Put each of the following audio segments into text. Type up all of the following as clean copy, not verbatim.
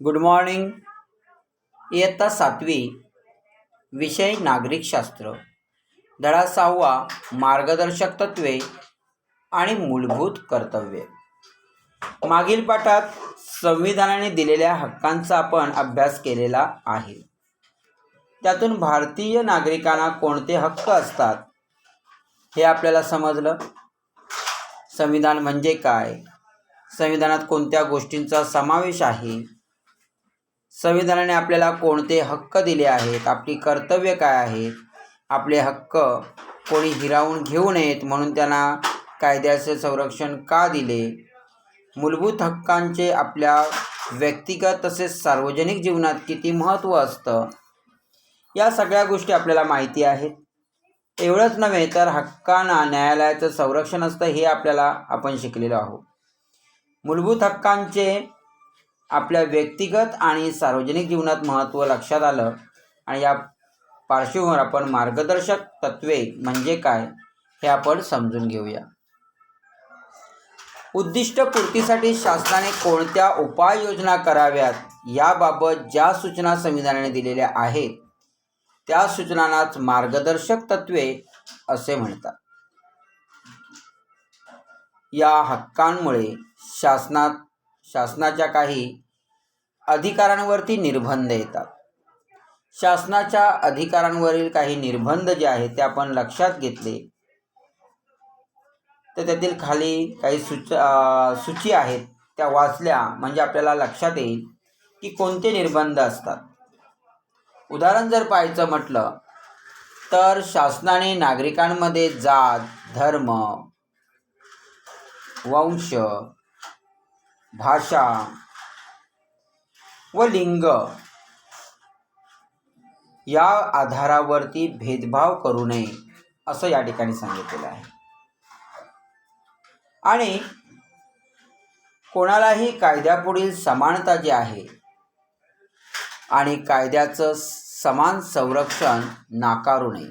Good morning. इयत्ता 7वी, विषय नागरिकशास्त्र, धडा 6वा, मार्गदर्शक तत्त्वे आणि मूलभूत कर्तव्ये. मागील पाठात संविधानाने दिलेल्या हक्कांचा आपण अभ्यास केलेला आहे. त्यातून भारतीय नागरिकांना कोणते हक्क असतात हे आपल्याला समजलं. संविधान म्हणजे काय, संविधानात कोणत्या गोष्टींचा समावेश आहे, संविधानाने आपल्याला कोणते हक्क दिले आहेत, आपली कर्तव्य काय आहेत, आपले हक्क कोणी हिरावून घेऊ नयेत म्हणून त्यांना कायद्याचे संरक्षण का दिले, मूलभूत हक्कांचे आपल्या व्यक्तिगत तसेच सार्वजनिक जीवनात किती महत्त्व असतं, या सगळ्या गोष्टी आपल्याला माहिती आहेत. एवढंच नव्हे तर हक्कांना न्यायालयाचं संरक्षण असतं हे आपण शिकलेलो आहोत. मूलभूत हक्कांचे आपल्या व्यक्तिगत आणि सार्वजनिक जीवनात महत्त्व लक्षात आलं आणि या पार्श्वभूमीवर आपण मार्गदर्शक तत्त्वे म्हणजे काय हे आपण समजून घेऊया. उद्दिष्ट पूर्तीसाठी शासनाने कोणत्या उपाययोजना कराव्यात याबाबत ज्या सूचना संविधानाने दिलेल्या आहेत त्या सूचनांनाच मार्गदर्शक तत्त्वे असे म्हणतात. या हक्कांमुळे शासनाच्या काही अधिकारांवरती निर्बंध येतात. शासनाच्या अधिकारांवरील काही निर्बंध जे आहेत ते आपण लक्षात घेतले तर त्यातील खाली काही सूची आहेत त्या वाचल्या म्हणजे आपल्याला लक्षात येईल की कोणते निर्बंध असतात. उदाहरण जर पाहायचं म्हटलं तर शासनाने नागरिकांमध्ये जात, धर्म, वंश, भाषा व लिंग या आधारावरती भेदभाव करू नये असं या ठिकाणी सांगितलेलं आहे. आणि कोणालाही कायद्यापुढील समानता जी आहे आणि कायद्याचं समान संरक्षण नाकारू नये.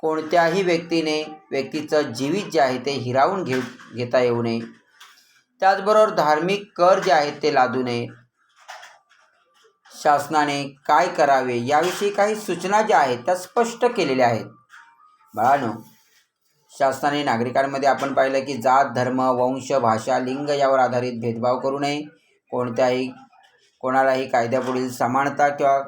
कोणत्याही व्यक्तीचं जीवित जे आहे ते हिरावून घेता येऊ नये. त्याचबरोबर धार्मिक कर जे आहेत ते लादू नये. शासनाने काय करावे याविषयी काही सूचना ज्या आहेत त्या स्पष्ट केलेल्या आहेत. बाळांनो, शासनाने नागरिकांमध्ये आपण पाहिलं की जात, धर्म, वंश, भाषा, लिंग यावर आधारित भेदभाव करू नये. कोणालाही कायद्यापुढील समानता किंवा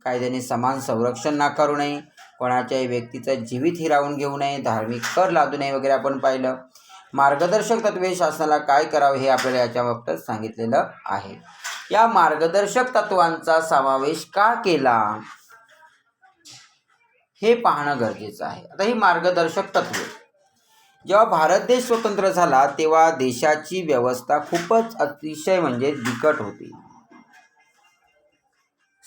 कायद्याने समान संरक्षण नाकारू नये. कोणाच्याही व्यक्तीचं जीवित हिरावून घेऊ नये. धार्मिक कर लादू नये वगैरे आपण पाहिलं. मार्गदर्शक तत्त्वे शासनाला काय करावे हे आपल्याला याच्या बाबतीत सांगितलेलं आहे. या मार्गदर्शक तत्वांचा समावेश का केला हे पाहणं गरजेचं आहे. आता ही मार्गदर्शक तत्वे, जेव्हा भारत देश स्वतंत्र झाला तेव्हा देशाची व्यवस्था खूपच अतिशय म्हणजे बिकट होती.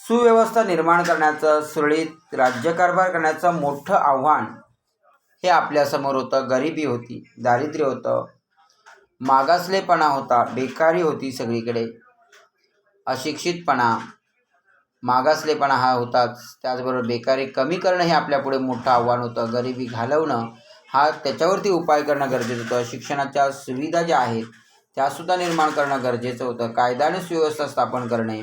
सुव्यवस्था निर्माण करण्याचं, सुरळीत राज्यकारभार करण्याचं मोठं आव्हान हे आपल्यासमोर होतं. गरिबी होती, दारिद्र्य होतं, मागासलेपणा होता, बेकारी होती सगळीकडे, अशिक्षितपणा, मागासलेपणा हा होताच. त्याचबरोबर बेकारी कमी करणं हे आपल्यापुढे मोठं आव्हान होतं. गरिबी घालवणं हा त्याच्यावरती उपाय करणं गरजेचं होतं. शिक्षणाच्या सुविधा ज्या आहेत त्यासुद्धा निर्माण करणं गरजेचं होतं. कायदा आणि सुव्यवस्था स्थापन करणे,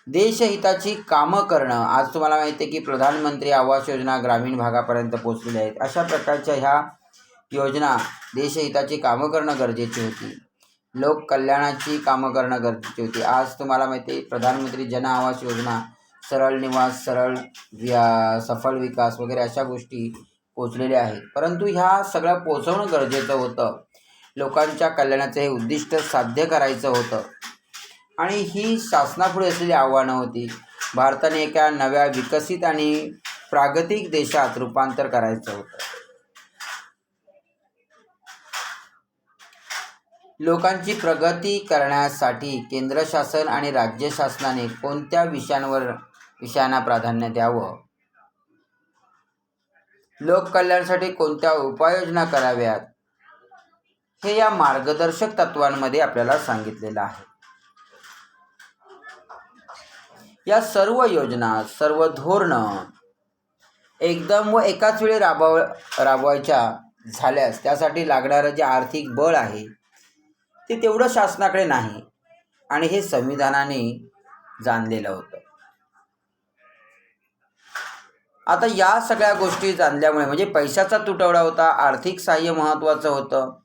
देशहिताची कामं करणं. आज तुम्हाला माहिती आहे की प्रधानमंत्री आवास योजना ग्रामीण भागापर्यंत पोहोचलेल्या आहेत. अशा प्रकारच्या ह्या योजना देशहिताची कामं करणं गरजेची होती. लोक कल्याणाची कामं करणं गरजेची होती. आज तुम्हाला माहिती आहे प्रधानमंत्री जन आवास योजना, सरळ निवास, सफल विकास वगैरे अशा गोष्टी पोचलेल्या आहेत. परंतु ह्या सगळ्या पोचवणं गरजेचं होतं. लोकांच्या कल्याणाचं हे उद्दिष्ट साध्य करायचं होतं आणि ही शासनापुढे असलेली आव्हानं होती. भारताने एका नव्या विकसित आणि प्रागतिक देशात रूपांतर करायचं होतं. लोकांची प्रगती करण्यासाठी केंद्र शासन आणि राज्य शासनाने कोणत्या विषयांना प्राधान्य द्यावं, लोककल्याणासाठी कोणत्या उपाययोजना कराव्यात हे या मार्गदर्शक तत्वांमध्ये आपल्याला सांगितलेलं आहे. या सर्व योजना, सर्व धोरणं एकदम व एकाच वेळी राबवायच्या झाल्यास त्यासाठी लागणारं जे आर्थिक बळ आहे ते तेवढं शासनाकडे नाही. आणि हे संविधानाने जाणलेलं होतं. आता या सगळ्या गोष्टी जाणल्यामुळे म्हणजे पैशाचा तुटवडा होता, आर्थिक सहाय्य महत्त्वाचं होतं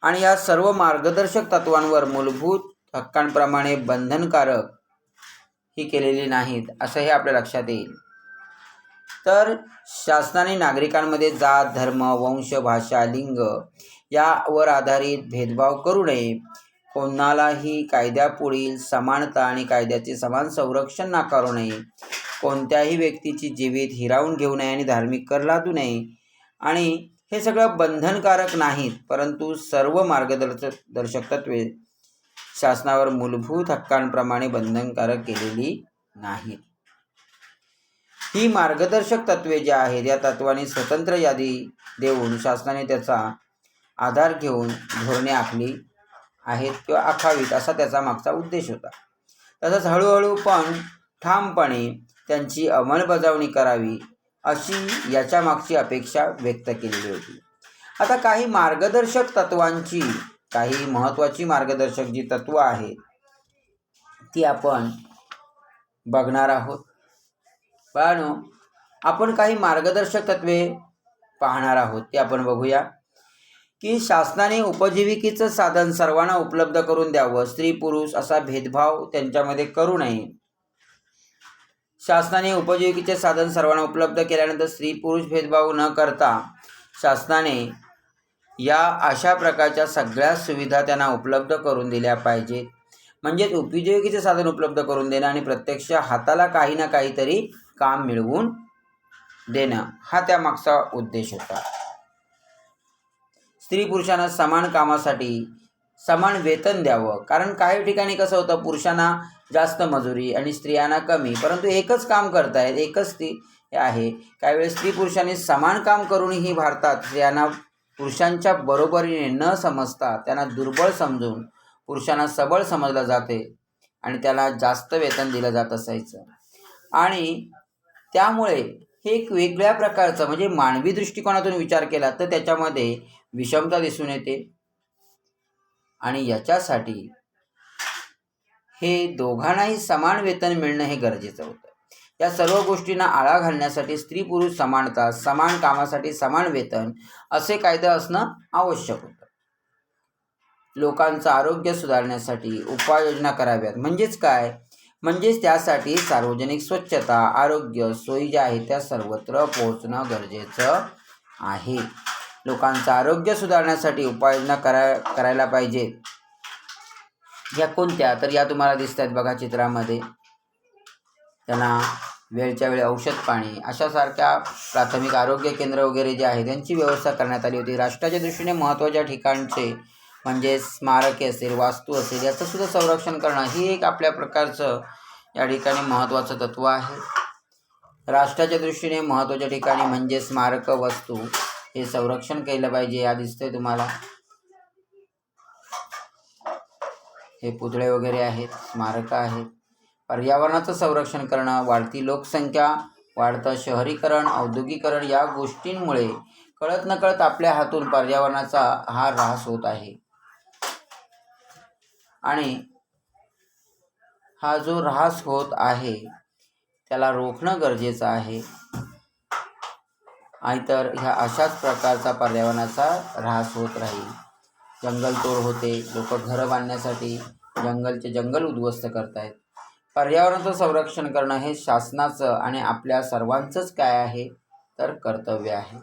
आणि या सर्व मार्गदर्शक तत्वांवर मूलभूत हक्कांप्रमाणे बंधनकारक ही केलेली नाहीत असं हे आपल्या लक्षात येईल. तर शासनाने नागरिकांमध्ये जात, धर्म, वंश, भाषा, लिंग यावर आधारित भेदभाव करू नये, कोणालाही कायद्यापुढील समानता आणि कायद्याचे समान संरक्षण नाकारू नये, कोणत्याही व्यक्तीची जीवित हिरावून घेऊ नये आणि धार्मिक कर लादू नये. आणि हे सगळं बंधनकारक नाहीत, परंतु सर्व मार्गदर्शक तत्वे शासनावर मूलभूत हक्कांप्रमाणे बंधनकारक केलेली नाहीत. ही मार्गदर्शक तत्वे जी आहेत या तत्वांनी स्वतंत्र यादी देऊन शासनाने त्याचा आधार घेऊन धोरणे आखली आहेत किंवा आखावीत असा त्याचा मागचा उद्देश होता. तसंच हळूहळू पण ठामपणे त्यांची अंमलबजावणी करावी अशी याच्या मागची अपेक्षा व्यक्त केलेली होती. आता काही मार्गदर्शक तत्वांची काही महत्त्वाची मार्गदर्शक जी तत्व आहेत ती आपण बघणार आहोत. बाळांनो, आपण काही मार्गदर्शक तत्वे पाहणार आहोत ते आपण बघूया. की शासनाने उपजीविकेचं साधन सर्वांना उपलब्ध करून द्यावं, स्त्री पुरुष असा भेदभाव त्यांच्यामध्ये करू नये. शासनाने उपजीविकेचे साधन सर्वांना उपलब्ध केल्यानंतर स्त्री पुरुष भेदभाव न करता शासनाने या अशा प्रकारच्या सगळ्या सुविधा त्यांना उपलब्ध करून दिल्या पाहिजेत. म्हणजेच उपजीविकेचे साधन उपलब्ध करून देणं आणि प्रत्यक्ष हाताला काही ना काहीतरी काम मिळवून देणं हा त्यामागचा उद्देश होता. स्त्री पुरुषांना समान कामासाठी समान वेतन द्यावं. कारण काही ठिकाणी कसं होतं, पुरुषांना जास्त मजुरी आणि स्त्रियांना कमी, परंतु एकच काम करतायत, एकच ती आहे. काही वेळेस स्त्री पुरुषांनी समान काम करूनही भारतात स्त्रियांना पुरुषांच्या बरोबरीने न समजता त्यांना दुर्बळ समजून पुरुषांना सबळ समजलं जाते आणि त्याला जास्त वेतन दिलं जात असायचं. आणि त्यामुळे हे एक वेगळ्या प्रकारचं म्हणजे मानवी दृष्टिकोनातून विचार केला तर त्याच्यामध्ये विषमता दिसून येते. आणि याच्यासाठी हे दोघांनाही समान वेतन मिळणं हे गरजेचं होतं. या सर्व गोष्टींना आळा घालण्यासाठी स्त्री पुरुष समानता, समान कामासाठी समान वेतन असे कायदे असणं आवश्यक होतं. लोकांचं आरोग्य सुधारण्यासाठी उपाययोजना कराव्यात. म्हणजेच काय, म्हणजेच त्यासाठी सार्वजनिक स्वच्छता, आरोग्य सोयी ज्या आहेत त्या सर्वत्र पोहोचणं गरजेचं आहे. लोकांचं आरोग्य सुधारण्यासाठी उपाययोजना करायला पाहिजेत. या कोणत्या, तर या तुम्हाला दिसत आहेत बघा चित्रामध्ये. त्यांना वेळच्या वेळी औषध पाणी अशासारख्या प्राथमिक आरोग्य केंद्र वगैरे जे आहे त्यांची व्यवस्था करण्यात आली होती. राष्ट्राच्या दृष्टीने महत्त्वाच्या ठिकाणचे म्हणजे स्मारके असेल, वास्तू असेल याचं सुद्धा संरक्षण करणं ही एक आपल्या प्रकारचं या ठिकाणी महत्त्वाचं तत्व आहे. राष्ट्राच्या दृष्टीने महत्त्वाच्या ठिकाणी म्हणजे स्मारक, वस्तू हे संरक्षण केलं पाहिजे. या दिसतंय तुम्हाला हे पुतळे वगैरे आहेत, स्मारकं आहेत. पर्यावरणाचं संरक्षण करणं, वाढती लोकसंख्या, वाढतं शहरीकरण, औद्योगिकरण या गोष्टींमुळे कळत नकळत आपल्या हातून पर्यावरणाचा हा ऱ्हास होत आहे. आणि हा जो ऱ्हास होत आहे त्याला रोखणं गरजेचं आहे. आणि तर ह्या अशाच प्रकारचा पर्यावरणाचा ऱ्हास होत राहील. जंगलतोड होते, लोक घरं बांधण्यासाठी जंगल उद्ध्वस्त करतायत. पर्यावरणाचं संरक्षण करणं हे शासनाचं आणि आपल्या सर्वांचंच काय आहे तर कर्तव्य आहे.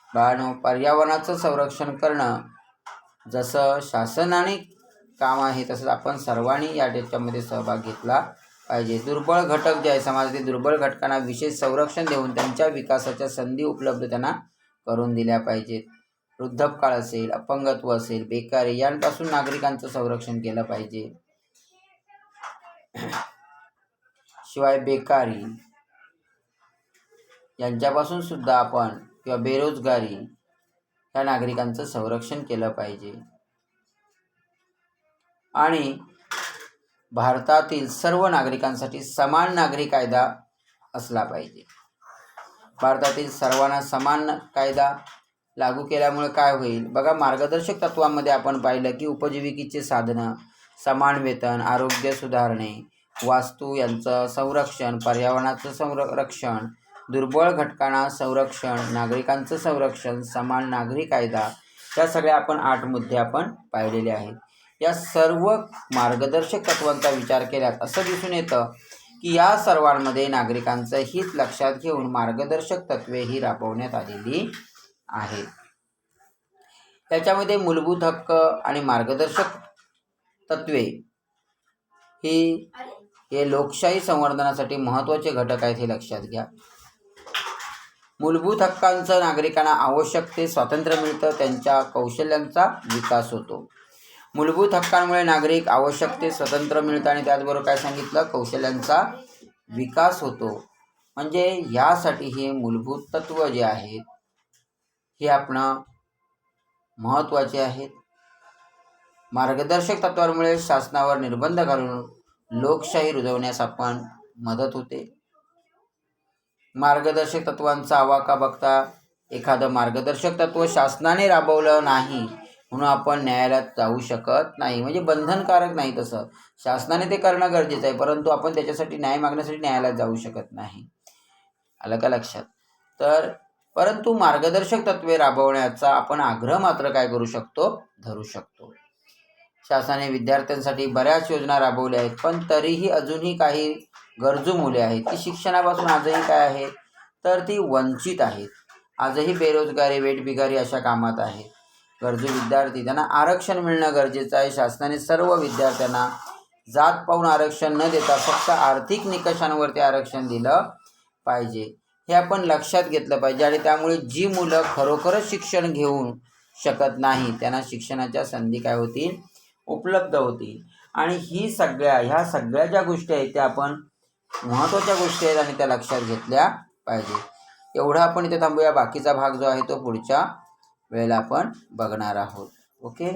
बाळांनो, पर्यावरणाचं संरक्षण करणं जसं शासनाने काम आहे तसंच आपण सर्वांनी या त्याच्यामध्ये सहभाग घेतला पाहिजे. दुर्बळ घटक जे आहे समाजातील दुर्बळ घटकांना विशेष संरक्षण देऊन त्यांच्या विकासाच्या संधी उपलब्ध त्यांना करून दिल्या पाहिजेत. वृद्धपकाळ असेल, अपंगत्व असेल, बेकारी यांपासून नागरिकांचं संरक्षण केलं पाहिजे. शिवाय बेकारी यांच्यापासून सुद्धा आपण किंवा बेरोजगारी या नागरिकांचं संरक्षण केलं पाहिजे. आणि भारतातील सर्व नागरिकांसाठी समान नागरी कायदा असला पाहिजे. भारतातील सर्वांना समान कायदा लागू केल्यामुळे काय होईल बघा. मार्गदर्शक तत्वांमध्ये आपण पाहिलं की उपजीविकेचे साधनं, समान वेतन, आरोग्य सुधारणे, वास्तू यांचं संरक्षण, पर्यावरणाचं संरक्षण, दुर्बळ घटकांना संरक्षण, नागरिकांचं संरक्षण, समान नागरी कायदा, या सगळ्या आपण 8 मुद्दे आपण पाहिलेले आहेत. या सर्व मार्गदर्शक तत्वांचा विचार केल्यास असं दिसून येतं की या सर्वांमध्ये नागरिकांचं हित लक्षात घेऊन मार्गदर्शक तत्वे ही राबवण्यात आलेली आहेत. त्याच्यामध्ये मूलभूत हक्क आणि मार्गदर्शक तत्वे हे लोकशाही संवर्धनासाठी महत्त्वाचे घटक आहेत, हे लक्षात घ्या. मूलभूत हक्कांचं नागरिकांना आवश्यक ते स्वातंत्र्य मिळतं, त्यांच्या कौशल्यांचा विकास होतो. मूलभूत हक्कांमुळे नागरिक आवश्यक ते स्वतंत्र मिळतं आणि त्याचबरोबर काय सांगितलं, कौशल्यांचा विकास होतो. म्हणजे यासाठी हे मूलभूत तत्व जे आहेत हे आपणं महत्त्वाचे आहेत. मार्गदर्शक तत्वांमुळे शासनावर निर्बंध घालून लोकशाही रुजवण्यास आपण मदत होते. मार्गदर्शक तत्वांचा आवाका बघता एखादं मार्गदर्शक तत्व शासनाने राबवलं नाही म्हणून आपण न्यायालयात जाऊ शकत नाही. म्हणजे बंधनकारक नाही, तसं शासनाने ते करणं गरजेचं आहे, परंतु आपण त्याच्यासाठी न्याय मागण्यासाठी न्यायालयात जाऊ शकत नाही. आलं का लक्षात? तर परंतु मार्गदर्शक तत्वे राबवण्याचा आपण आग्रह मात्र काय करू शकतो, धरू शकतो. शासनाने विद्यार्थ्यांसाठी बऱ्याच योजना राबवल्या आहेत, पण तरीही अजूनही काही गरजू मुले आहेत ती शिक्षणापासून आजही काय आहेत, तर ती वंचित आहेत. आजही बेरोजगारी, वेठबिगारी अशा कामात आहेत. गरजू विद्यार्थी त्यांना आरक्षण मिळणं गरजेचं आहे. शासनाने सर्व विद्यार्थ्यांना जात पाहून आरक्षण न देता फक्त आर्थिक निकषांवरती आरक्षण दिलं पाहिजे, हे आपण लक्षात घेतलं पाहिजे. आणि त्यामुळे जी मुलं खरोखरच शिक्षण घेऊ शकत नाही त्यांना शिक्षणाच्या संधी काय होतील, उपलब्ध होतील. आणि ह्या सगळ्या ज्या गोष्टी आहेत त्या आपण महत्त्वाच्या गोष्टी आहेत आणि त्या लक्षात घेतल्या पाहिजे. एवढं आपण इथे थांबूया. बाकीचा भाग जो आहे तो पुढच्या वेळेला आपण बघणार आहोत. ओके.